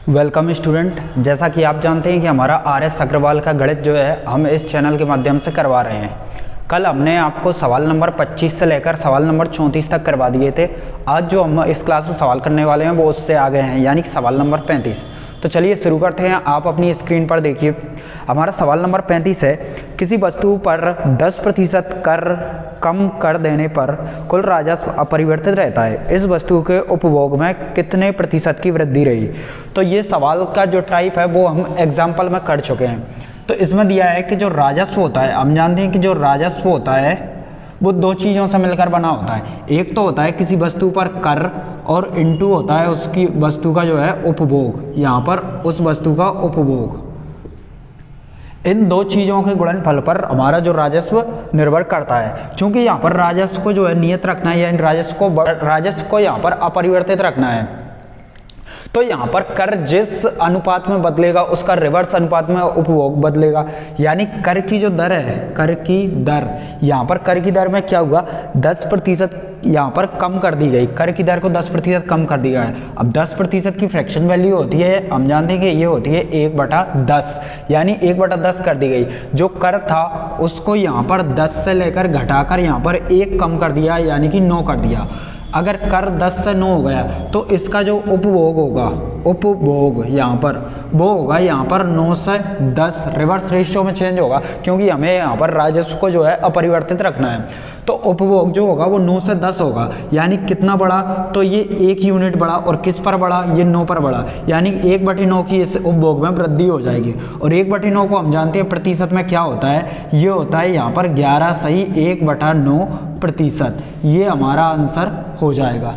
Welcome student. जैसा कि आप जानते हैं कि हमारा RS अग्रवाल का गणित जो है हम इस चैनल के माध्यम से करवा रहे हैं। कल हमने आपको सवाल नंबर 25 से लेकर सवाल नंबर 34 तक करवा दिए थे। आज जो हम इस क्लास में सवाल करने वाले हैं वो उससे आगे हैं, यानी कि सवाल नंबर 35। तो चलिए शुरू करते हैं। आप अपनी स्क्रीन पर देखिए, हमारा सवाल नंबर 35 है, किसी वस्तु पर 10% कर कम कर देने पर कुल राजस्व अपरिवर्तित रहता है, इस वस्तु के उपभोग में कितने प्रतिशत की वृद्धि रही। तो ये सवाल का जो टाइप है वो हम एग्जाम्पल में कर चुके हैं। तो इसमें दिया है कि जो राजस्व होता है, हम जानते हैं कि जो राजस्व होता है वो दो चीज़ों से मिलकर बना होता है। एक तो होता है किसी वस्तु पर कर और इनटू होता है उसकी वस्तु का जो है उपभोग, यहाँ पर उस वस्तु का उपभोग। इन दो चीज़ों के गुणनफल पर हमारा जो राजस्व निर्भर करता है। क्योंकि यहाँ पर राजस्व को जो है नियत रखना है, यानी राजस्व को यहाँ पर अपरिवर्तित रखना है। तो यहाँ पर कर जिस अनुपात में बदलेगा उसका रिवर्स अनुपात में उपभोग बदलेगा, यानी कर की जो दर है, कर की दर, यहाँ पर कर की दर में क्या हुआ, 10% यहाँ पर कम कर दी गई। कर की दर को 10% कम कर दिया है। अब 10% की फ्रैक्शन वैल्यू होती है, हम जानते हैं कि ये होती है 1/10, यानी 1/10 कर दी गई। जो कर था उसको यहाँ पर 10 से लेकर घटाकर यहाँ पर 1 कम कर दिया, यानी कि 9 कर दिया। अगर कर 10 से 9 हो गया तो इसका जो उपभोग होगा, उपभोग यहाँ पर वो होगा यहाँ पर 9 से 10, रिवर्स रेशियो में चेंज होगा, क्योंकि हमें यहाँ पर राजस्व को जो है अपरिवर्तित रखना है। तो उपभोग जो होगा वो 9 से 10 होगा, यानी कितना बढ़ा, तो ये 1 यूनिट बढ़ा। और किस पर बढ़ा, ये 9 पर बढ़ा, यानी 1/9 की इस उपभोग में वृद्धि हो जाएगी। और 1/9 को हम जानते हैं प्रतिशत में क्या होता है, ये होता है यहाँ पर 11 सही 1/9%। ये हमारा आंसर हो जाएगा।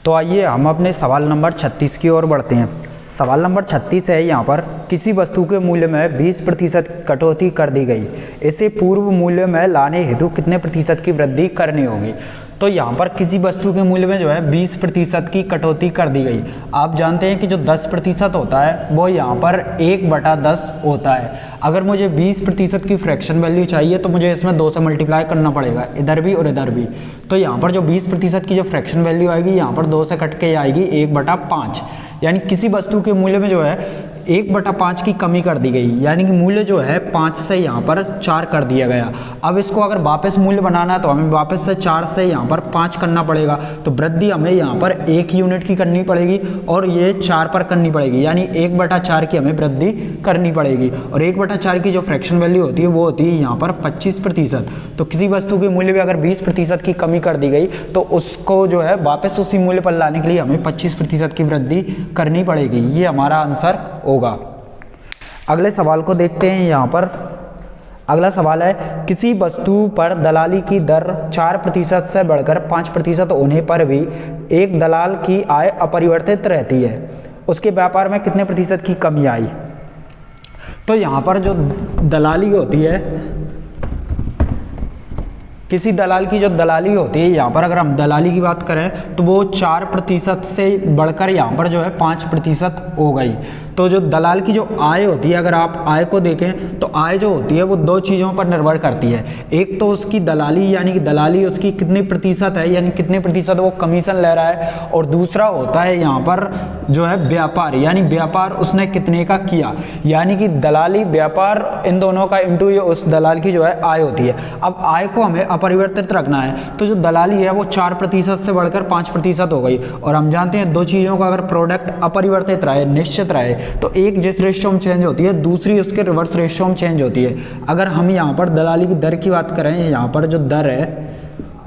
तो आइए हम अपने सवाल नंबर 36 की ओर बढ़ते हैं। सवाल नंबर 36 है, यहाँ पर किसी वस्तु के मूल्य में 20% कटौती कर दी गई, इसे पूर्व मूल्य में लाने हेतु कितने प्रतिशत की वृद्धि करनी होगी। तो यहाँ पर किसी वस्तु के मूल्य में जो है 20% की कटौती कर दी गई। आप जानते हैं कि जो 10% होता है वो यहाँ पर 1/10 होता है। अगर मुझे 20% की फ्रैक्शन वैल्यू चाहिए तो मुझे इसमें 2 से मल्टीप्लाई करना पड़ेगा, इधर भी और इधर भी। तो यहाँ पर जो 20% की जो फ्रैक्शन वैल्यू आएगी, यहाँ पर 2 से कट के आएगी 1/5, यानी किसी वस्तु के मूल्य में जो है 1/5 की कमी कर दी गई, यानी कि मूल्य जो है 5 से यहाँ पर 4 कर दिया गया। अब इसको अगर वापस मूल्य बनाना है तो हमें वापस से 4 से यहाँ पर 5 करना पड़ेगा। तो वृद्धि हमें यहाँ पर 1 यूनिट की करनी पड़ेगी और ये 4 पर करनी पड़ेगी, यानी 1/4 की हमें वृद्धि करनी पड़ेगी। और 1/4 की जो फ्रैक्शन वैल्यू होती है वो होती है यहाँ पर 25%। तो किसी वस्तु के मूल्य में अगर 20% की कमी कर दी गई तो उसको जो है वापस उसी मूल्य पर लाने के लिए हमें 25% की वृद्धि करनी पड़ेगी। ये हमारा आंसर होगा। अगले सवाल को देखते हैं। यहाँ पर अगला सवाल है, किसी वस्तु पर दलाली की दर 4% से बढ़कर 5% होने पर भी एक दलाल की आय अपरिवर्तित रहती है, उसके व्यापार में कितने प्रतिशत की कमी आई। तो यहाँ पर जो दलाली होती है, किसी दलाल की जो दलाली होती है, यहाँ पर अगर हम दलाली की बात करें तो वो 4% से बढ़कर यहाँ पर जो है 5% हो गई। तो जो दलाल की जो आय होती है, अगर आप आय को देखें तो आय जो होती है वो दो चीज़ों पर निर्भर करती है। एक तो उसकी दलाली, यानी कि दलाली उसकी कितनी प्रतिशत है, यानी कितने प्रतिशत वो कमीशन ले रहा है। और दूसरा होता है यहाँ पर जो है व्यापार, यानी व्यापार उसने कितने का किया, यानी कि दलाली व्यापार इन दोनों का इंटू ये उस दलाल की जो है आय होती है। अब आय को हमें अपरिवर्तित रखना है, तो जो दलाली है वो 4% से बढ़कर 5% हो गई। और हम जानते हैं दो चीज़ों का अगर प्रोडक्ट अपरिवर्तित रहे, निश्चित रहे, तो एक जिस रेशियो में चेंज होती है दूसरी उसके रिवर्स रेशियो में चेंज होती है। अगर हम यहाँ पर दलाली की दर की बात करें, यहाँ पर जो दर है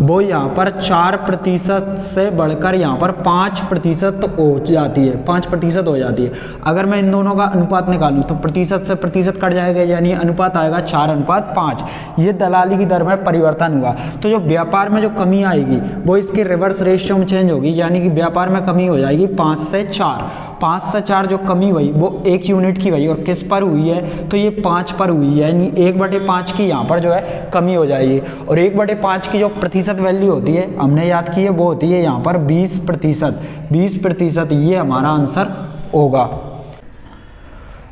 वो यहाँ पर 4% से बढ़कर यहाँ पर 5% हो जाती है, 5% हो जाती है। अगर मैं इन दोनों का अनुपात निकालूं तो प्रतिशत से प्रतिशत कट जाएगा, यानी अनुपात आएगा 4:5। ये दलाली की दर में परिवर्तन हुआ। तो जो व्यापार में जो कमी आएगी वो इसके रिवर्स रेशियो में चेंज होगी, यानी कि व्यापार में कमी हो जाएगी 5 से 4। 5 से 4 जो कमी हुई वो 1 यूनिट की हुई। और किस पर हुई है, तो ये 5 पर हुई है, यानी 1/5 की यहाँ पर जो है कमी हो जाएगी। और 1/5 की जो प्रतिशत वैल्यू होती है हमने याद की है वो होती है यहाँ पर 20%। 20% ये हमारा आंसर होगा।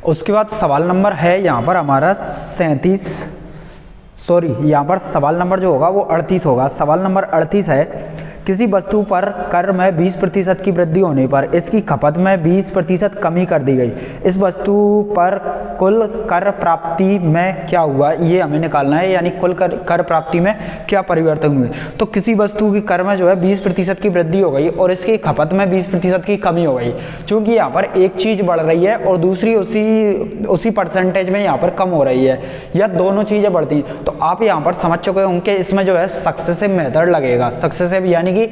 उसके बाद सवाल नंबर है यहाँ पर हमारा 37, यहाँ पर सवाल नंबर जो होगा वो 38 होगा। सवाल नंबर 38 है, किसी वस्तु पर कर में 20% की वृद्धि होने पर इसकी खपत में 20% कमी कर दी गई। इस वस्तु पर कुल कर प्राप्ति में क्या हुआ, ये हमें निकालना है, यानी कुल कर प्राप्ति में क्या परिवर्तन हुए। तो किसी वस्तु की कर में जो है 20% की वृद्धि हो गई और इसकी खपत में 20% की कमी हो गई। क्योंकि यहाँ पर एक चीज़ बढ़ रही है और दूसरी उसी परसेंटेज में यहाँ पर कम हो रही है, या दोनों चीज़ें बढ़ती हैं। तो आप यहाँ पर समझ चुके होंगे इसमें जो है सक्सेसिव मेथड लगेगा। सक्सेसिव यानी कि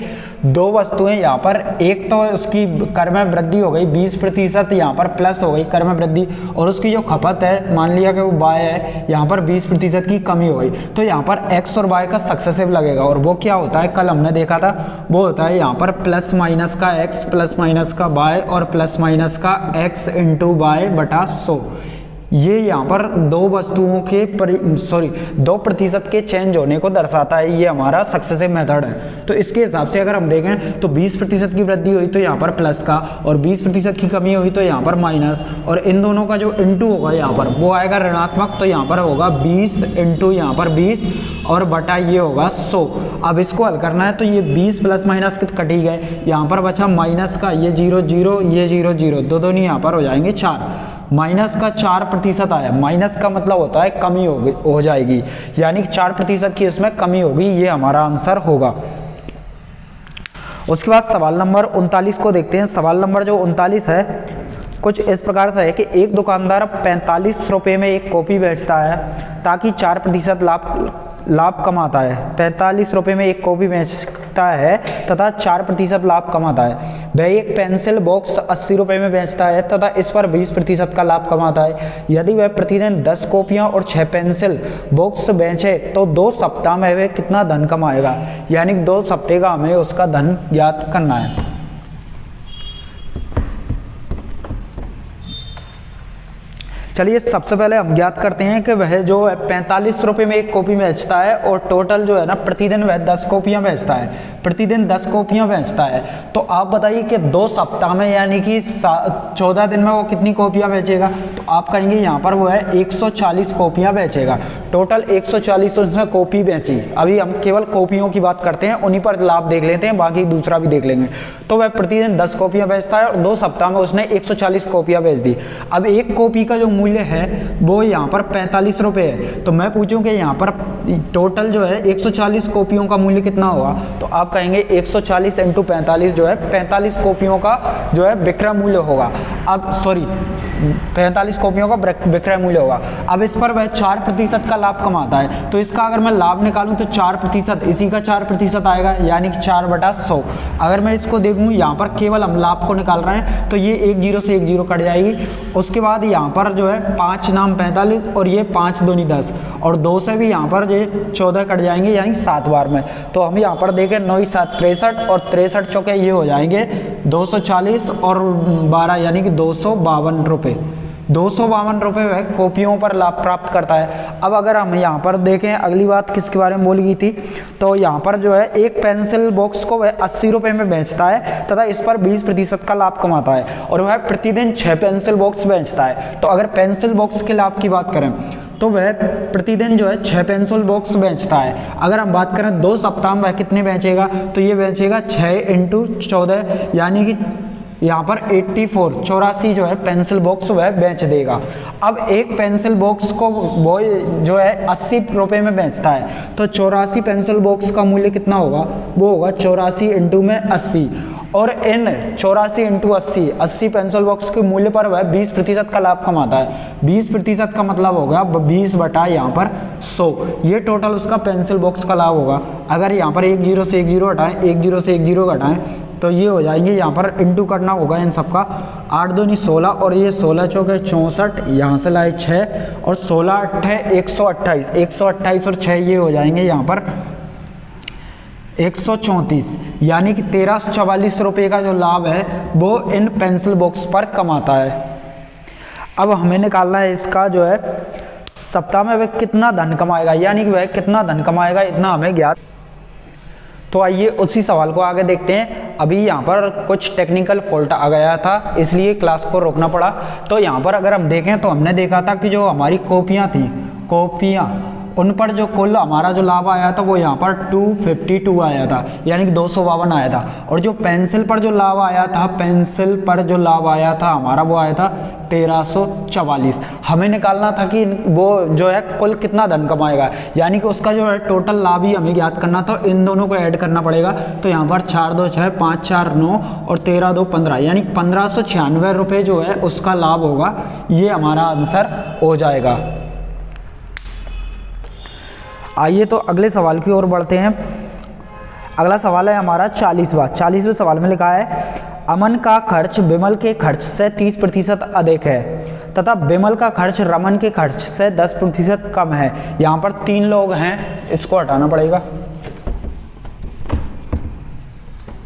दो वस्तुएं यहाँ पर, एक तो उसकी कर में वृद्धि हो गई 20%, यहाँ पर प्लस हो गई कर में वृद्धि, और उसकी जो खपत है मान लिया कि वो बाय है, यहाँ पर 20% की कमी हो गई। तो यहाँ पर एक्स और बाय का सक्सेसिव लगेगा, और वो क्या होता है कल हमने देखा था, वो होता है यहाँ पर प्लस माइनस का एक्स प्लस माइनस का बाय और प्लस माइनस का एक्स इंटू बाय बटा 100। ये यहाँ पर दो वस्तुओं के 2% के चेंज होने को दर्शाता है। ये हमारा सक्सेसिव मेथड है। तो इसके हिसाब से अगर हम देखें तो 20% की वृद्धि हुई तो यहाँ पर प्लस का, और 20% की कमी हुई तो यहाँ पर माइनस, और इन दोनों का जो इंटू होगा यहाँ पर वो आएगा ऋणात्मक। तो यहाँ पर होगा 20 इंटू यहाँ पर 20 और बटा ये होगा 100। अब इसको हल करना है तो ये 20 प्लस माइनस कट ही गए, यहाँ पर बचा माइनस का, ये 0 0 ये 0 0, दो दोनों यहाँ पर हो जाएंगे 4। माइनस का 4% आया। माइनस का मतलब होता है कमी हो जाएगी, यानी कि 4% की इसमें कमी होगी। ये हमारा आंसर होगा। उसके बाद सवाल नंबर 39 को देखते हैं। सवाल नंबर जो 39 है कुछ इस प्रकार से है कि एक दुकानदार 45 रुपये में एक कॉपी बेचता है ताकि 4% लाभ कमाता है। 45 रुपये में एक कॉपी बेचता है तथा 4% लाभ कमाता है। वह एक पेंसिल बॉक्स 80 रुपये में बेचता है तथा इस पर 20% का लाभ कमाता है। यदि वह प्रतिदिन 10 कॉपियां और 6 पेंसिल बॉक्स बेचे तो 2 सप्ताह में वह कितना धन कमाएगा, यानी 2 सप्ताह का हमें उसका धन ज्ञात करना है। चलिए सबसे पहले हम ज्ञात करते हैं कि वह जो 45 रुपये में एक कॉपी बेचता है और टोटल जो है ना प्रतिदिन वह 10 कॉपियाँ बेचता है, प्रतिदिन 10 कॉपियाँ बेचता है। तो आप बताइए कि 2 सप्ताह में यानी कि 14 दिन में वो कितनी कॉपियाँ बेचेगा। तो आप कहेंगे यहाँ पर वो है 140 कॉपियाँ बेचेगा। टोटल 140 उसने कॉपी बेची। अभी हम केवल कॉपियों की बात करते हैं, उन्हीं पर लाभ देख लेते हैं, बाकी दूसरा भी देख लेंगे। तो वह प्रतिदिन 10 कॉपियाँ बेचता है और 2 सप्ताह में उसने 140 कॉपियाँ बेच दी। अब एक कॉपी का जो मूल्य है वो यहाँ पर 45 रुपये है। तो मैं पूछूं कि यहाँ पर टोटल जो है 140 कॉपियों का मूल्य कितना होगा। तो आप कहेंगे 140 इंटू 45 जो है 45 कॉपियों का जो है विक्रय मूल्य होगा। अब 45 कॉपियों का विक्रय मूल्य होगा। अब इस पर वह 4% का लाभ कमाता है। तो इसका अगर मैं लाभ निकालूं तो 4%, इसी का 4% आएगा, यानी कि 4/100। अगर मैं इसको देखूं यहाँ पर केवल हम लाभ को निकाल रहे हैं तो ये 1 0 से 1 0 कट जाएगी। उसके बाद यहाँ पर जो है 5 नाम 45 और ये 5 दूनी 10 और 2 से भी यहाँ पर ये 14 कट जाएंगे, यानी 7 बार में। तो हम यहाँ पर देखें 9 7 63 और 63 चौके ये हो जाएंगे 240 और 12 यानी कि 252 रुपये। 252 रुपये वह कॉपियों पर लाभ प्राप्त करता है। अब अगर हम यहाँ पर देखें अगली बात किसके बारे में बोली गई थी, तो यहाँ पर जो है एक पेंसिल बॉक्स को वह 80 रुपये में बेचता है तथा इस पर 20% का लाभ कमाता है और वह प्रतिदिन 6 पेंसिल बॉक्स बेचता है। तो अगर पेंसिल बॉक्स के लाभ की बात करें तो वह प्रतिदिन जो है 6 पेंसिल बॉक्स बेचता है। अगर हम बात करें 2 सप्ताह में वह कितने बेचेगा, तो ये बेचेगा 6 इंटू 14 यानी कि यहाँ पर 84 जो है पेंसिल बॉक्स वह बेच देगा। अब एक पेंसिल बॉक्स को वो जो है 80 रुपये में बेचता है, तो 84 पेंसिल बॉक्स का मूल्य कितना होगा, वो होगा 84 इंटू में 80 और इन 84 इंटू 80 पेंसिल बॉक्स के मूल्य पर वह 20% का लाभ कमाता है। 20% का मतलब होगा 20 बटा यहाँ पर 100, ये टोटल उसका पेंसिल बॉक्स का लाभ होगा। अगर यहाँ पर 1 0 से 1 0 हटाएं, 1 0 से 1 0 घटाएं तो ये हो जाएंगे, यहाँ पर इंटू करना होगा इन सबका। 8 दूनी 16 और ये 16 चौके 64, यहाँ से लाए 6 और 16 8 128, 128 और 6 ये हो जाएंगे यहाँ पर 134, यानी कि 1344 रुपये का जो लाभ है वो इन पेंसिल बॉक्स पर कमाता है। अब हमें निकालना है इसका जो है सप्ताह में वह कितना धन कमाएगा, यानी कि वह कितना धन कमाएगा इतना हमें ज्ञात। तो आइए उसी सवाल को आगे देखते हैं। अभी यहाँ पर कुछ टेक्निकल फॉल्ट आ गया था, इसलिए क्लास को रोकना पड़ा। तो यहाँ पर अगर हम देखें तो हमने देखा था कि जो हमारी कॉपियाँ थी, कॉपियाँ उन पर जो कुल हमारा जो लाभ आया था वो यहाँ पर 252 आया था, यानी कि 252 आया था। और जो पेंसिल पर जो लाभ आया था, पेंसिल पर जो लाभ आया था हमारा वो आया था 1344। हमें निकालना था कि वो जो है कुल कितना धन कमाएगा, यानी कि उसका जो है टोटल लाभ ही हमें ज्ञात करना था। इन दोनों को ऐड करना पड़ेगा। तो यहाँ पर 4 2 6 5 4 9 और 13 2 15, यानी 1596 रुपये जो है उसका लाभ होगा। ये हमारा आंसर हो जाएगा। आइए तो अगले सवाल की ओर बढ़ते हैं। अगला सवाल है हमारा 40वें सवाल में लिखा है अमन का खर्च विमल के खर्च से 30% अधिक है तथा विमल का खर्च रमन के खर्च से 10% कम है। यहाँ पर 3 लोग हैं, इसको हटाना पड़ेगा।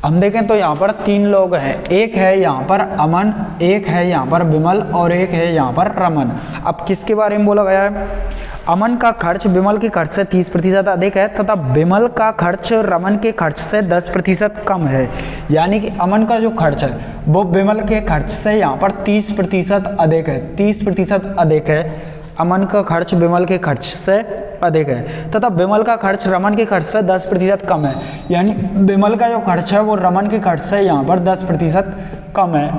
हम देखें तो यहाँ पर 3 लोग हैं, एक है यहाँ पर अमन, एक है यहाँ पर विमल और एक है यहाँ पर रमन। अब किसके बारे में बोला गया है? अमन का खर्च विमल के खर्च से 30% अधिक है तथा विमल का खर्च रमन के खर्च से 10% कम है। यानी कि अमन का जो खर्च है वो विमल के खर्च से यहाँ पर 30% अधिक है, 30% अधिक है। अमन का खर्च विमल के खर्च से अधिक है तथा विमल का खर्च रमन के खर्च से 10% कम है। यानी विमल का जो खर्च है वो रमन के खर्च से यहाँ पर 10% कम है।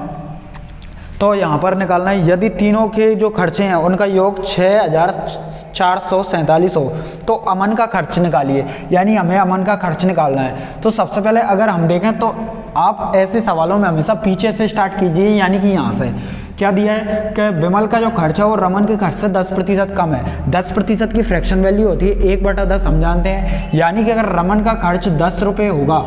तो यहाँ पर निकालना है, यदि तीनों के जो खर्चे हैं उनका योग 6447 हो तो अमन का खर्च निकालिए। यानी हमें अमन का खर्च निकालना है। तो सबसे पहले अगर हम देखें तो आप ऐसे सवालों में हमेशा पीछे से स्टार्ट कीजिए, यानी कि यहाँ से क्या दिया है कि विमल का जो खर्च है वो रमन के खर्च से 10% कम है। 10% की फ्रैक्शन वैल्यू होती है 1/10, हम जानते हैं। यानी कि अगर रमन का खर्च 10 रुपये होगा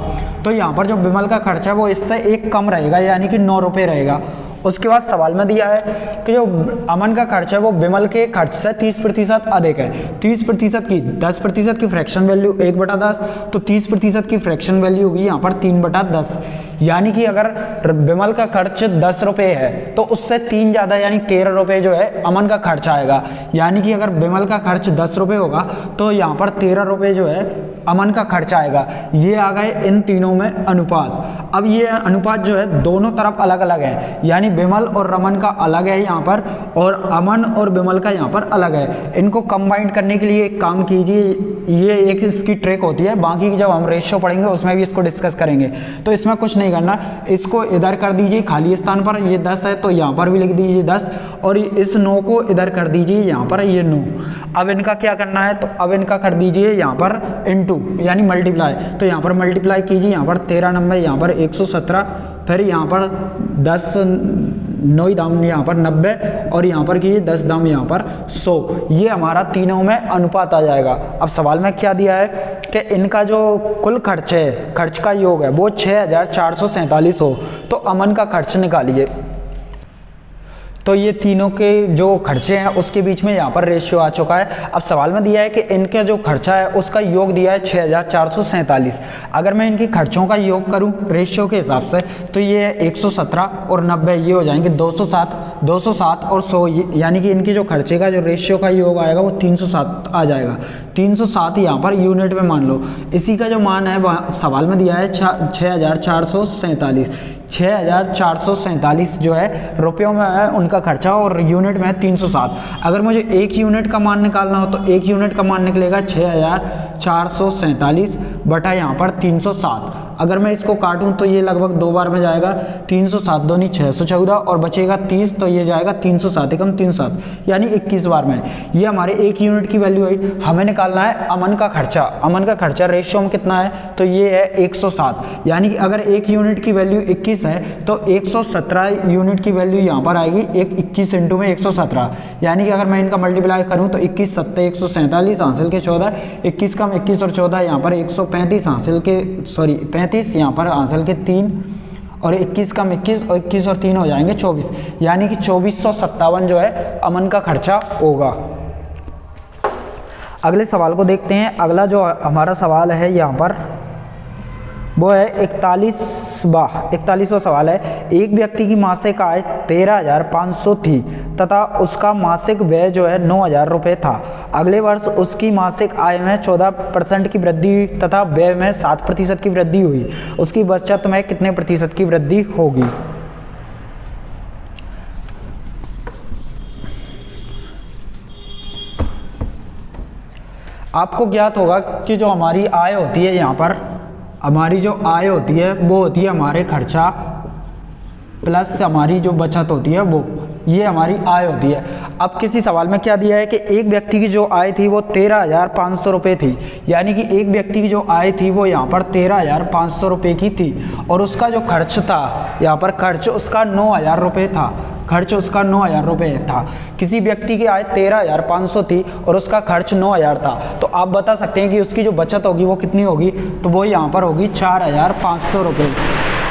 तो यहाँ पर जो विमल का खर्च है वो इससे 1 कम रहेगा, यानी कि 9 रुपये रहेगा। उसके बाद सवाल में दिया है कि जो अमन का खर्च है वो विमल के खर्च से 30% अधिक है। 30% की 10% की फ्रैक्शन वैल्यू 1/10, तो 30% की फ्रैक्शन वैल्यू होगी यहाँ पर 3/10। यानी कि अगर विमल का खर्च 10 रुपये है तो उससे 3 ज़्यादा यानी 13 रुपये जो है अमन का खर्च आएगा। यानी कि अगर विमल का खर्च 10 रुपये होगा तो यहाँ पर 13 रुपये जो है अमन का खर्च आएगा। ये आ गए इन तीनों में अनुपात। अब ये अनुपात जो है दोनों तरफ अलग अलग है, यानी विमल और रमन का अलग है यहाँ पर और अमन और विमल का यहाँ पर अलग है। इनको कंबाइन करने के लिए एक काम कीजिए, ये एक इसकी ट्रिक होती है, बाकी की जब हम रेशियो पढ़ेंगे उसमें भी इसको डिस्कस करेंगे। तो इसमें कुछ नहीं करना, इसको इधर कर दीजिए खाली स्थान पर, ये 10 है तो यहाँ पर भी लिख दीजिए 10 और इस 9 को इधर कर दीजिए यहाँ पर, ये 9। अब इनका क्या करना है, तो अब इनका कर दीजिए यहाँ पर इनटू यानी मल्टीप्लाई। तो यहाँ पर मल्टीप्लाई कीजिए, यहाँ पर 13 नंबर, यहाँ पर 117, फिर यहाँ पर 10 9 दाम यहाँ पर 90 और यहाँ पर कीजिए 10 दाम यहाँ पर 100। ये हमारा तीनों में अनुपात आ जाएगा। अब सवाल में क्या दिया है कि इनका जो कुल खर्च है, खर्च का योग है वो 6447 हो तो अमन का खर्च निकालिए। तो ये तीनों के जो खर्चे हैं उसके बीच में यहाँ पर रेशियो आ चुका है। अब सवाल में दिया है कि इनका जो खर्चा है उसका योग दिया है 6447। अगर मैं इनके खर्चों का योग करूँ रेशियो के हिसाब से तो ये 117 और 90 ये हो जाएंगे 207 और 100, यानी कि इनकी जो खर्चे का जो रेशियो का योग आएगा वो 307 आ जाएगा। 307 यहाँ पर यूनिट में मान लो। इसी का जो मान है वह सवाल में दिया है 6447। 6447 जो है रुपयों में है उनका खर्चा और यूनिट में है 307। अगर मुझे 1 यूनिट का मान निकालना हो तो 1 यूनिट का मान निकलेगा 6447 बटा यहाँ पर 307। अगर मैं इसको काटूं तो ये लगभग 2 बार में जाएगा, 307 दूनी 614 और बचेगा 30 तो ये जाएगा 307 एकम 307 यानी 21 बार में। ये हमारे 1 यूनिट की वैल्यू हुई। हमें निकालना है अमन का खर्चा। अमन का खर्चा रेशियो में कितना है, तो ये है 107। यानी कि अगर 1 यूनिट की वैल्यू 21 है तो 117 यूनिट की वैल्यू यहाँ पर आएगी 21 इंटू में 117। यानी कि अगर मैं इनका मल्टीप्लाई करूँ तो 21 7 147 हासिल के 14, 21 कम 21 और 14 यहाँ पर 135 हासिल के 35 यहाँ पर हासिल के 3 और 21 कम 21 और 21 और 3 हो जाएंगे 24। यानी कि 2457 जो है अमन का खर्चा होगा। अगले सवाल को देखते हैं। अगला जो हमारा सवाल है यहाँ पर वो है 41वां सवाल है। एक व्यक्ति की मासिक आय 13,500 थी तथा उसका मासिक व्यय जो है 9,000 रुपये था। अगले वर्ष उसकी मासिक आय में 14% की वृद्धि हुई तथा व्यय में 7% की वृद्धि हुई। उसकी बचत में कितने प्रतिशत की वृद्धि होगी। आपको ज्ञात होगा कि जो हमारी आय होती है, यहाँ पर हमारी जो आय होती है वो होती है हमारे खर्चा प्लस हमारी जो बचत होती है वो, ये हमारी आय होती है। अब किसी सवाल में क्या दिया है कि एक व्यक्ति की जो आय थी वो 13,500 रुपये थी, यानी कि एक व्यक्ति की जो आय थी वो यहाँ पर 13,500 रुपये की थी और उसका जो खर्च था, यहाँ पर खर्च उसका 9,000 रुपये था, खर्च उसका 9,000 रुपये था। किसी व्यक्ति की आय 13,500 थी और उसका खर्च 9,000 था, तो आप बता सकते हैं कि उसकी जो बचत होगी वो कितनी होगी, तो वो यहाँ पर होगी 4,500 रुपये।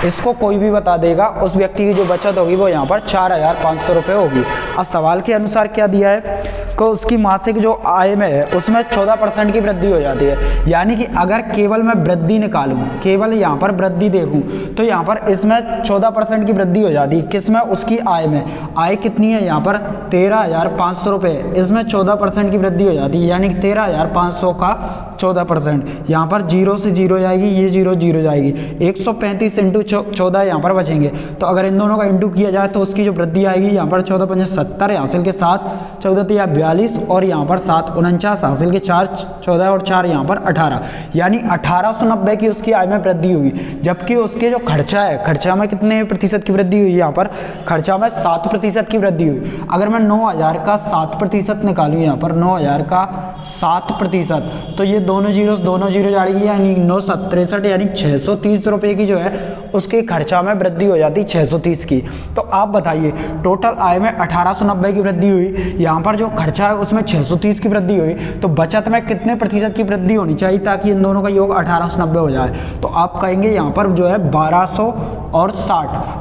इसको कोई भी बता देगा, उस व्यक्ति की जो बचत होगी वो यहाँ पर 4,500 रुपये होगी। अब सवाल के अनुसार क्या दिया है कि उसकी मासिक जो आय में है उसमें 14% की वृद्धि हो जाती है, यानी कि अगर केवल मैं वृद्धि निकालूं, केवल यहाँ पर वृद्धि देखूं, तो यहाँ पर इसमें 14% की वृद्धि हो जाती है। किसमें? उसकी आय में। आय कितनी है यहाँ पर? 13,500 रुपये, इसमें 14% की वृद्धि हो जाती है, यानी कि 13,500 का 14%। यहाँ पर 0 से 0 जाएगी, ये 0 0 जाएगी, 135 इंटू 14 यहाँ पर बचेंगे। तो अगर इन दोनों का इंटू किया जाए तो उसकी जो वृद्धि आएगी यहाँ पर 14 पंजे 70 हासिल के 7, 14 या 42 और यहाँ पर 7 49 हासिल के 4, 14 और 4 यहाँ पर 18, यानी 1890 की उसकी आय में वृद्धि हुई। जबकि उसके जो खर्चा है, खर्चा में कितने प्रतिशत की वृद्धि हुई? यहाँ पर खर्चा में 7% की वृद्धि हुई। अगर मैं 9,000 का 7% निकालूँ, यहाँ पर 9,000 का 7%, तो ये दोनों जीरो जाएगी, यानी 9,63 यानी 630 रुपये की जो है उसके खर्चा में वृद्धि हो जाती 630 की। तो आप बताइए, टोटल आय में 1890 की वृद्धि हुई, यहाँ पर जो खर्चा है उसमें 630 की वृद्धि हुई, तो बचत में कितने प्रतिशत की वृद्धि होनी चाहिए ताकि इन दोनों का योग 1890 हो जाए? तो आप कहेंगे यहाँ पर जो है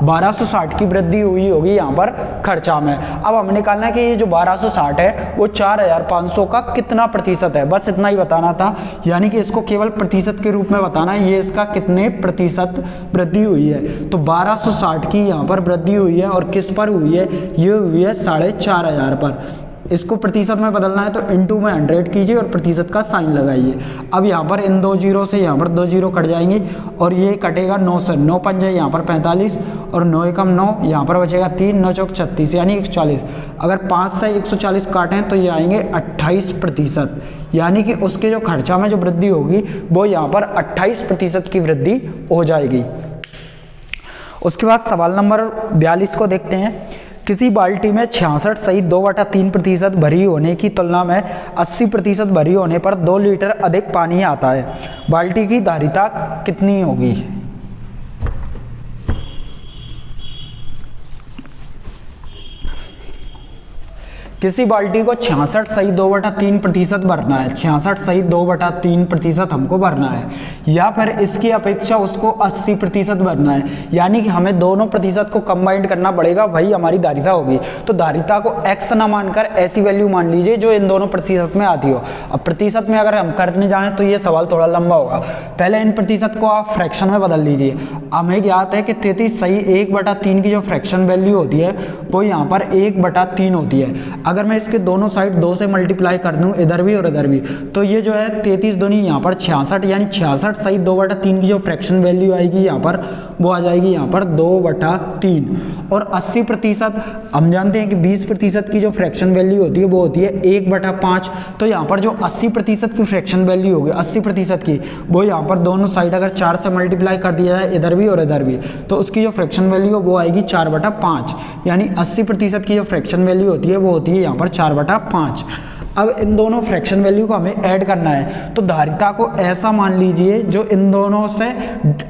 1260 की वृद्धि हुई होगी यहाँ पर खर्चा में। अब हमें निकालना है कि ये जो 1260 है वो 4,500 का कितना प्रतिशत है, बस इतना ही बताना था, यानी कि इसको केवल प्रतिशत के रूप में बताना है, ये इसका कितने प्रतिशत वृद्धि हुई है। तो 1260 की यहाँ पर वृद्धि हुई है और किस पर हुई है? ये हुई है 4,500 पर। इसको प्रतिशत में बदलना है तो इनटू में 100 कीजिए और प्रतिशत का साइन लगाइए। अब यहाँ पर इन 2 जीरो से यहाँ पर 2 जीरो कट जाएंगे और ये कटेगा 9 से, 9 पंजे यहाँ पर 45 और 9 एकम 9, यहाँ पर बचेगा 3, 9 चौक 36 यानी 140। अगर 5 से 140 काटें तो ये आएंगे 28%, यानी कि उसके जो खर्चा में जो वृद्धि होगी वो यहाँ पर 28% की वृद्धि हो जाएगी। उसके बाद सवाल नंबर 42 को देखते हैं। किसी बाल्टी में 66 सही 2/3% भरी होने की तुलना में 80% भरी होने पर 2 लीटर अधिक पानी आता है। बाल्टी की धारिता कितनी होगी? किसी बाल्टी को 66 सही 2/3% भरना है, 66 सही 2/3% हमको भरना है, या फिर इसकी अपेक्षा उसको 80% भरना है, यानी कि हमें दोनों प्रतिशत को कंबाइंड करना पड़ेगा, वही हमारी धारिता होगी। तो धारिता को x ना मानकर ऐसी वैल्यू मान लीजिए जो इन दोनों प्रतिशत में आती हो। अब प्रतिशत में अगर हम करने जाएं तो ये सवाल थोड़ा लंबा होगा, पहले इन प्रतिशत को आप फ्रैक्शन में बदल लीजिए। हमें ज्ञात है कि 33 सही 1/3 की जो फ्रैक्शन वैल्यू होती है वो यहाँ पर 1/3 होती है। अगर मैं इसके दोनों साइड 2 से मल्टीप्लाई कर दूं, इधर भी और इधर भी, तो ये जो है 33 दूनी यहाँ पर 66, यानी 66 सही 2/3 की जो फ्रैक्शन वैल्यू आएगी यहाँ पर वो आ जाएगी यहाँ पर 2/3। और 80%, हम जानते हैं कि 20% की जो फ्रैक्शन वैल्यू होती है वो होती है 1/5। तो यहाँ पर जो 80% की फ्रैक्शन वैल्यू होगी 80% की, वो यहाँ पर दोनों साइड अगर 4 से मल्टीप्लाई कर दिया जाए इधर भी और इधर भी, तो उसकी जो फ्रैक्शन वैल्यू वो आएगी 4/5, यानी 80% की जो फ्रैक्शन वैल्यू होती है वो होती है यहाँ पर 4/5। अब इन दोनों फ्रैक्शन वैल्यू को हमें ऐड करना है, तो धारिता को ऐसा मान लीजिए जो इन दोनों से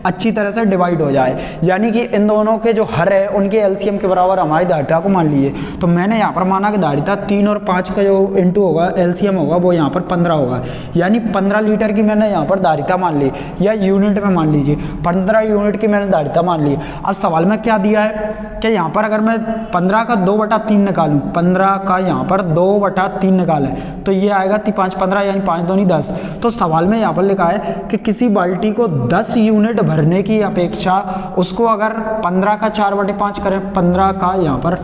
अच्छी तरह से डिवाइड हो जाए, यानी कि इन दोनों के जो हर है उनके एलसीएम के बराबर हमारी धारिता को मान लीजिए। तो मैंने यहाँ पर माना कि धारिता 3 और 5 का जो इंटू होगा एलसीएम होगा वो यहाँ पर 15 होगा, यानी 15 लीटर की मैंने यहाँ पर धारिता मान ली, या यूनिट में मान लीजिए 15 यूनिट की मैंने धारिता मान ली। अब सवाल में क्या दिया है कि यहाँ पर अगर मैं 15 का 2/3 निकालूँ, 15 का यहाँ पर 2/3 निकालें तो ये आएगा 5 15 यानी 5 दूनी 10। तो सवाल में यहाँ पर लिखा है कि किसी बाल्टी को 10 यूनिट भरने की अपेक्षा उसको अगर 15 का 4/5 करें, 15 का यहाँ पर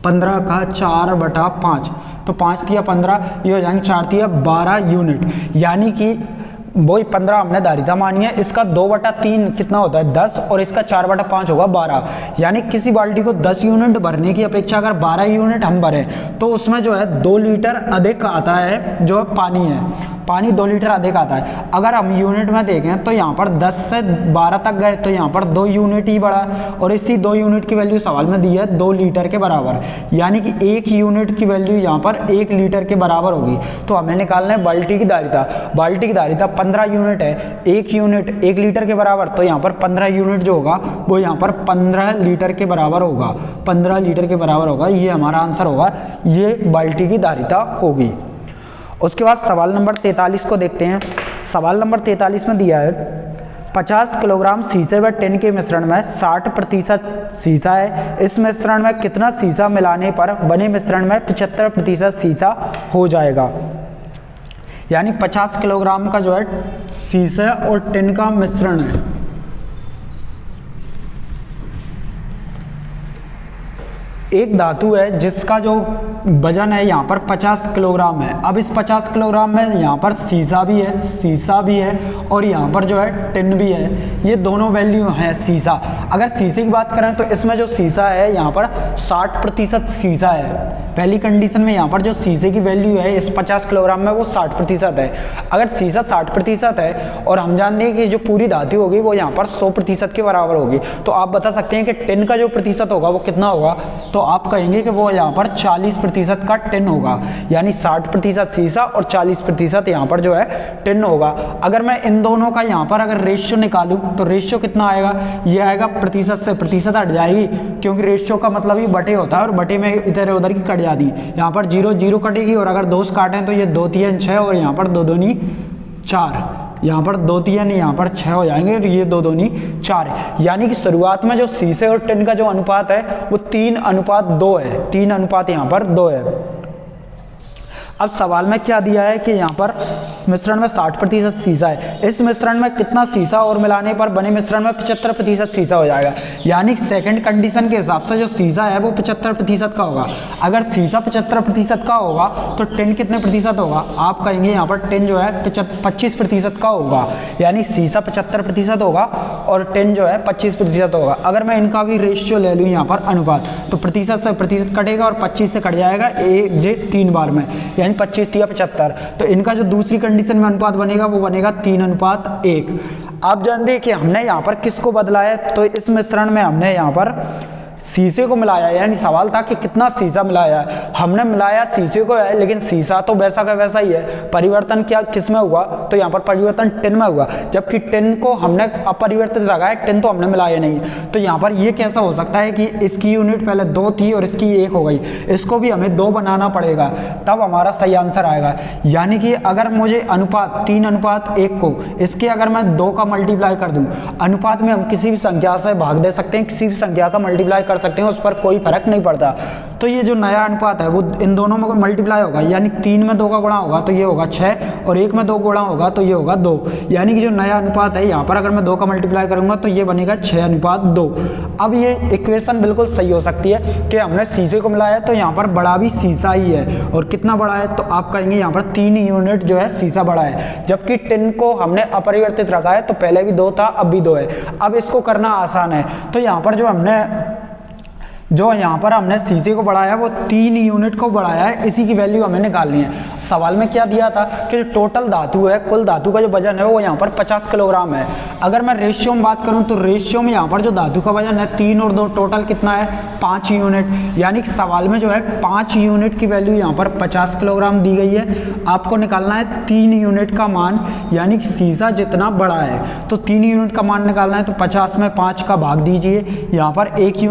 15 का 4/5, तो 5 किया 15, ये हो जाएंगे 4 दिया 12 यूनिट, यानी कि वही 15 हमने धारिता मानी है, इसका 2/3 कितना होता है 10 और इसका 4/5 होगा 12, यानी किसी बाल्टी को 10 यूनिट भरने की अपेक्षा अगर 12 यूनिट हम भरें तो उसमें जो है 2 लीटर अधिक आता है जो पानी है। पानी 2 लीटर अधिक आता है। अगर हम यूनिट में देखें तो यहाँ पर 10 से 12 तक गए तो यहाँ पर 2 यूनिट ही बढ़ा और इसी 2 यूनिट की वैल्यू सवाल में दी है 2 लीटर के बराबर, यानी कि 1 यूनिट की वैल्यू यहाँ पर 1 लीटर के बराबर होगी। तो हमें निकालना है बाल्टी की धारिता। बाल्टी की धारिता 15 यूनिट है, 1 यूनिट 1 लीटर के बराबर, तो यहाँ पर 15 यूनिट जो होगा वो यहाँ पर 15 लीटर के बराबर होगा, 15 लीटर के बराबर होगा। ये हमारा आंसर होगा, ये बाल्टी की धारिता होगी। उसके बाद सवाल नंबर 43 को देखते हैं। सवाल नंबर 43 में दिया है 50 किलोग्राम शीशे व टिन के मिश्रण में 60% शीशा है। इस मिश्रण में कितना शीशा मिलाने पर बने मिश्रण में 75% शीशा हो जाएगा। यानी 50 किलोग्राम का जो है शीशे और टिन का मिश्रण है। एक धातु है जिसका जो वजन है यहाँ पर 50 किलोग्राम है। अब इस 50 किलोग्राम में यहाँ पर शीशा भी है और यहाँ पर जो है टिन भी है। ये दोनों वैल्यू हैं शीशा। अगर शीशे की बात करें तो इसमें जो शीशा है यहाँ पर 60% शीशा है। पहली कंडीशन में यहाँ पर जो शीशे की वैल्यू है इस 50 किलोग्राम में वो 60% है। अगर शीशा 60% है और हम जानते हैं कि जो पूरी धातु होगी वो यहाँ पर 100% के बराबर होगी, तो आप बता सकते हैं कि टिन का जो प्रतिशत होगा वो कितना होगा। तो आप कहेंगे कि वो यहाँ पर 40% का टिन होगा, यानी 60% शीशा और 40% यहाँ पर जो है टिन होगा। अगर मैं इन दोनों का यहाँ पर अगर रेशियो निकालूं तो रेशियो कितना आएगा, ये आएगा प्रतिशत से प्रतिशत हट जाएगी, क्योंकि रेशियो का मतलब ही बटे होता है और बटे में इधर उधर की कट जाती है। यहाँ पर 0 0 कटेगी और अगर 2 काटें तो ये 2 3 6 और यहाँ पर 2 दूनी 4, यहाँ पर 2 3 यहाँ पर 6 हो जाएंगे और ये 2 दूनी 4 है। यानी कि शुरुआत में जो शीशे और टिन का जो अनुपात है वो 3:2 है, 3 यहाँ पर 2 है। अब सवाल में क्या दिया है कि यहाँ पर मिश्रण में 60% शीशा है। इस मिश्रण में कितना शीशा और मिलाने पर बने मिश्रण में 75% शीशा हो जाएगा। यानी सेकंड कंडीशन के हिसाब से जो शीशा है वो 75% का होगा। अगर शीशा 75% का होगा तो टिन कितने प्रतिशत होगा, आप कहेंगे यहाँ पर टिन जो है 25% का होगा। यानी शीशा 75% होगा और टिन जो है 25% होगा। अगर मैं इनका भी रेशियो ले लूँ यहाँ पर अनुपात, तो प्रतिशत से प्रतिशत कटेगा और 25 से कट जाएगा 3 बार में, यानी 25 या 75। तो इनका जो दूसरी कंडीशन में अनुपात बनेगा वो बनेगा 3:1। आप जानते हैं कि हमने यहाँ पर किसको बदला है, तो इस मिश्रण में हमने यहाँ पर शीशे को मिलाया है। यानी सवाल था कि कितना शीशा मिलाया है, हमने मिलाया शीशे को है, लेकिन शीशा तो वैसा का वैसा ही है। परिवर्तन क्या किस में हुआ, तो यहाँ पर परिवर्तन टिन में हुआ, जबकि टिन को हमने अपरिवर्तित रखा है, टिन तो हमने मिलाया नहीं। तो यहाँ पर ये कैसा हो सकता है कि इसकी यूनिट पहले 2 थी और इसकी 1 हो गई, इसको भी हमें 2 बनाना पड़ेगा, तब हमारा सही आंसर आएगा। यानी कि अगर मुझे अनुपात 3:1 को इसके अगर मैं 2 का मल्टीप्लाई कर दूं, अनुपात में हम किसी भी संख्या से भाग दे सकते हैं, किसी भी संख्या का मल्टीप्लाई कर सकते हैं, उस पर कोई फर्क नहीं पड़ता। तो ये जो नया अनुपात है वो इन दोनों में मल्टीप्लाई होगा, यानी 3 में 2 का गुणा होगा तो ये होगा 6 और 1 में 2 गुणा होगा तो ये होगा 2। यानी कि जो नया अनुपात है यहाँ पर अगर मैं 2 का मल्टीप्लाई करूंगा तो ये बनेगा 6:2। अब ये इक्वेशन बिल्कुल सही हो सकती है कि हमने शीशे को मिलाया तो यहाँ पर बड़ा भी शीशा ही है। और कितना बड़ा है, तो आप कहेंगे यहाँ पर 3 यूनिट जो है शीशा बड़ा है, जबकि टिन को हमने अपरिवर्तित रखा है, तो पहले भी 2 था अब भी 2 है। अब इसको करना आसान है। तो यहाँ पर यहाँ पर हमने शीशे को बढ़ाया वो 3 यूनिट को बढ़ाया है, इसी की वैल्यू हमें निकालनी है। सवाल में क्या दिया था कि जो टोटल धातु है, कुल धातु का जो वजन है वो यहाँ पर 50 किलोग्राम है। अगर मैं रेशियो में बात करूँ तो रेशियो में यहाँ पर जो धातु का वजन है 3 और 2 टोटल कितना है 5 यूनिट। यानी कि सवाल में जो है 5 यूनिट की वैल्यू यहाँ पर 50 किलोग्राम दी गई है। आपको निकालना है 3 यूनिट का मान, यानी कि शीशा जितना बड़ा है, तो 3 यूनिट का मान निकालना है। तो 50 में 5 का भाग दीजिए, यहाँ पर 1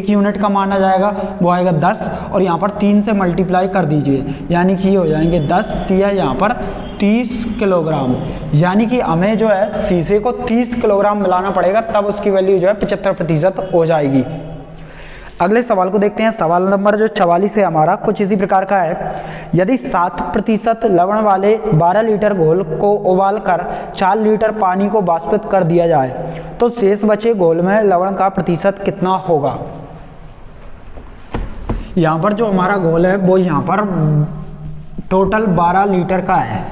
यूनिट का मान आ जाएगा, वो आएगा 10 और यहाँ पर 3 से मल्टीप्लाई कर दीजिए, यानी कि हो जाएंगे 10 दिया यहाँ पर 30 किलोग्राम। यानी कि हमें जो है शीशे को 30 किलोग्राम मिलाना पड़ेगा, तब उसकी वैल्यू जो है 75% हो जाएगी। अगले सवाल को देखते हैं। सवाल नंबर जो 44 है हमारा कुछ इसी प्रकार का है। यदि 7% लवण वाले 12 लीटर घोल को उबाल कर 4 लीटर पानी को वाष्पित कर दिया जाए तो शेष बचे घोल में लवण का प्रतिशत कितना होगा। यहाँ पर जो हमारा घोल है वो यहाँ पर टोटल 12 लीटर का है।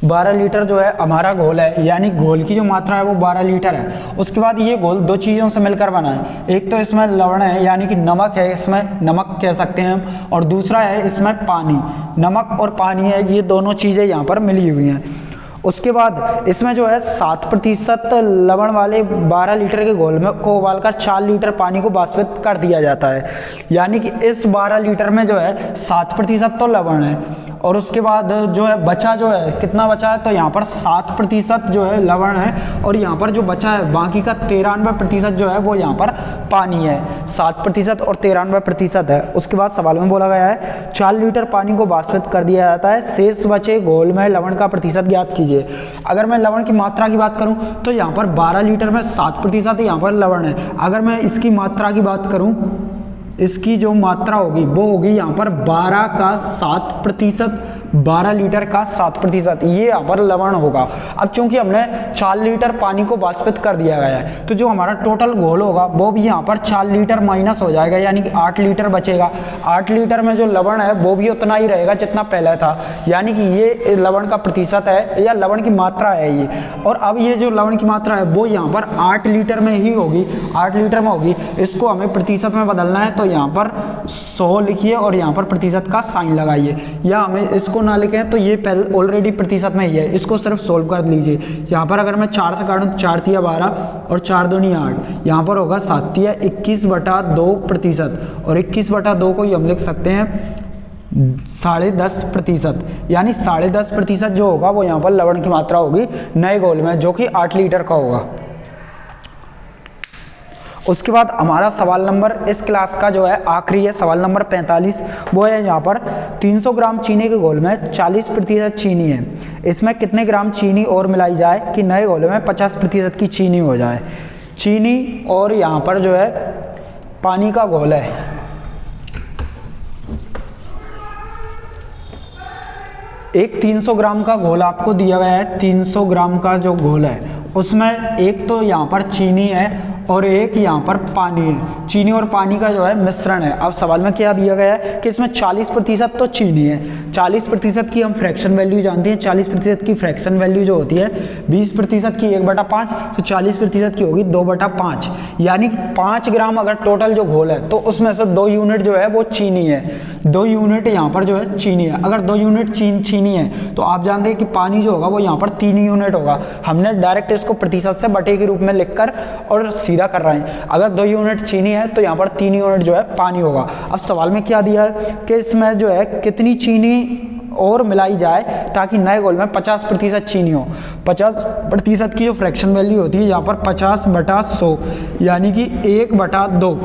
12 लीटर जो है हमारा घोल है, यानी घोल की जो मात्रा है वो 12 लीटर है। उसके बाद ये घोल दो चीज़ों से मिलकर बना है, एक तो इसमें लवण है यानी कि नमक है, इसमें नमक कह सकते हैं हम, और दूसरा है इसमें पानी। नमक और पानी है, ये दोनों चीज़ें यहाँ पर मिली हुई हैं। उसके बाद इसमें जो है 7% लवण वाले 12 लीटर के घोल में को उबालकर 4 लीटर पानी को वाष्पित कर दिया जाता है, यानी कि इस 12 लीटर में जो है 7% तो लवण है, और उसके बाद जो है बचा जो है कितना बचा है, तो यहाँ पर 7% जो है लवण है, और यहाँ पर जो बचा है बाकी का 93% जो है वो यहाँ पर पानी है। 7% और 93% है। उसके बाद सवाल में बोला गया है 4 लीटर पानी को वाष्पित कर दिया जाता है, शेष बचे घोल में लवण का प्रतिशत ज्ञात कीजिए। अगर मैं लवण की मात्रा की बात करूं तो यहाँ पर 12 लीटर में 7% यहाँ पर लवण है। अगर मैं इसकी मात्रा की बात करूं, इसकी जो मात्रा होगी वो होगी यहाँ पर 12 का 7%, 12 लीटर का 7%, ये यहाँ पर लवण होगा। अब चूंकि हमने 4 लीटर पानी को वाष्पित कर दिया गया है, तो जो हमारा टोटल घोल होगा वो भी यहाँ पर 4 लीटर माइनस हो जाएगा, यानी कि 8 लीटर बचेगा। 8 लीटर में जो लवण है वो भी उतना ही रहेगा जितना पहले था, यानी कि ये लवण का प्रतिशत है या लवण की मात्रा है ये। और अब ये जो लवण की मात्रा है वो यहाँ पर 8 लीटर में ही होगी, 8 लीटर में होगी। इसको हमें प्रतिशत में बदलना है, तो यहाँ पर 100 लिखिए और यहाँ पर प्रतिशत का साइन लगाइए, या हमें इसको ना लिखें तो ये पहले ऑलरेडी प्रतिशत में ही है, इसको सिर्फ सोल्व कर लीजिए। यहाँ पर अगर मैं 4 से काटूँ, 4 तिया 12 और 4 दूनी 8, यहाँ पर होगा 7 तिया 21/2%, और 21/2 को ही हम लिख सकते हैं 10.5%, यानी 10.5% जो होगा वो यहाँ पर लवण की मात्रा होगी नए घोल में, जो कि 8 लीटर का होगा। उसके बाद हमारा सवाल नंबर इस क्लास का जो है आखिरी है, सवाल नंबर 45, वो है यहाँ पर 300 ग्राम चीनी के घोल में 40% चीनी है, इसमें कितने ग्राम चीनी और मिलाई जाए कि नए घोल में 50% की चीनी हो जाए। चीनी और यहाँ पर जो है पानी का घोल है, एक 300 ग्राम का घोल आपको दिया गया है। 300 ग्राम का जो घोल है उसमें एक तो यहाँ पर चीनी है और एक यहाँ पर पानी है। चीनी और पानी का जो है मिश्रण है। अब सवाल में क्या दिया गया है कि इसमें 40% तो चीनी है। 40% की हम फ्रैक्शन वैल्यू जानते हैं। 40% की फ्रैक्शन वैल्यू जो होती है 20% की 1/5, तो 40% की होगी 2/5, यानी 5 ग्राम अगर टोटल जो घोल है तो उसमें से 2 यूनिट जो है वो चीनी है। 2 यूनिट यहाँ पर जो है चीनी है। अगर 2 यूनिट चीनी है तो आप जानते हैं कि पानी जो होगा वो यहाँ पर 3 यूनिट होगा। हमने डायरेक्ट इसको प्रतिशत से बटे के रूप में लिखकर और सीधा कर रहे हैं। अगर 2 यूनिट चीनी है तो यहाँ पर 3 यूनिट जो है पानी होगा। अब सवाल में क्या दिया है कि इसमें जो है कितनी चीनी और मिलाई जाए ताकि नए घोल में 50% चीनी हो। 50% की जो फ्रैक्शन वैल्यू होती है यहाँ पर 50/100, यानी कि 1/2।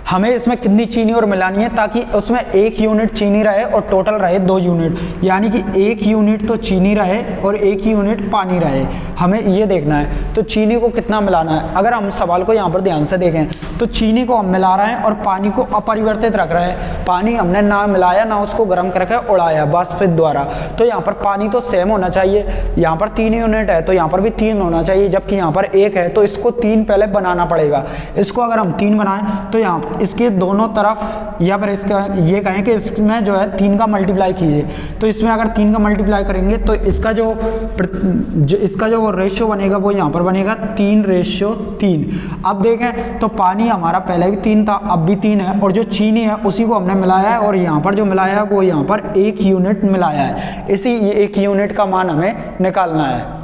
हमें इसमें कितनी चीनी और मिलानी है ताकि उसमें 1 यूनिट चीनी रहे और टोटल रहे 2 यूनिट, यानी कि 1 यूनिट तो चीनी रहे और 1 यूनिट पानी रहे। हमें ये देखना है तो चीनी को कितना मिलाना है। अगर हम सवाल को यहाँ पर ध्यान से देखें तो चीनी को हम मिला रहे हैं और पानी को अपरिवर्तित रख रहे हैं। पानी हमने ना मिलाया ना उसको गर्म करके उड़ाया वाष्पित द्वारा, तो यहाँ पर पानी तो सेम होना चाहिए। यहाँ पर 3 यूनिट है तो यहाँ पर भी 3 होना चाहिए, जबकि यहाँ पर 1 है तो इसको 3 पहले बनाना पड़ेगा। इसको अगर हम 3 बनाएं तो यहाँ इसके दोनों तरफ या फिर इसका ये कहें कि इसमें जो है 3 का मल्टीप्लाई कीजिए, तो इसमें अगर 3 का मल्टीप्लाई करेंगे तो इसका जो रेशियो बनेगा वो यहाँ पर बनेगा 3:3। अब देखें तो पानी हमारा पहले भी 3 था, अब भी 3 है, और जो चीनी है उसी को हमने मिलाया है और यहाँ पर जो मिलाया है वो यहाँ पर 1 यूनिट मिलाया है। इसी 1 यूनिट का मान हमें निकालना है।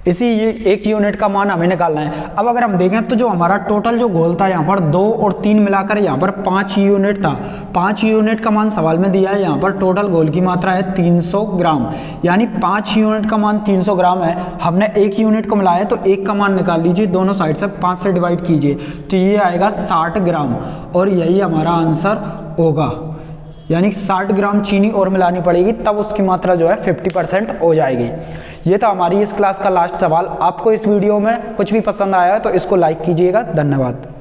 इसी 1 यूनिट का मान हमें निकालना है। अब अगर हम देखें तो जो हमारा टोटल जो घोल था यहाँ पर 2 और 3 मिलाकर यहाँ पर 5 यूनिट था। 5 यूनिट का मान सवाल में दिया है। यहाँ पर टोटल घोल की मात्रा है 300 ग्राम, यानी 5 यूनिट का मान 300 ग्राम है। हमने 1 यूनिट को मिलाया है तो 1 का मान निकाल लीजिए, दोनों साइड से 5 से डिवाइड कीजिए तो ये आएगा 60 ग्राम, और यही हमारा आंसर होगा। यानी 60 ग्राम चीनी और मिलानी पड़ेगी तब उसकी मात्रा जो है 50% हो जाएगी। ये था हमारी इस क्लास का लास्ट सवाल। आपको इस वीडियो में कुछ भी पसंद आया है तो इसको लाइक कीजिएगा। धन्यवाद।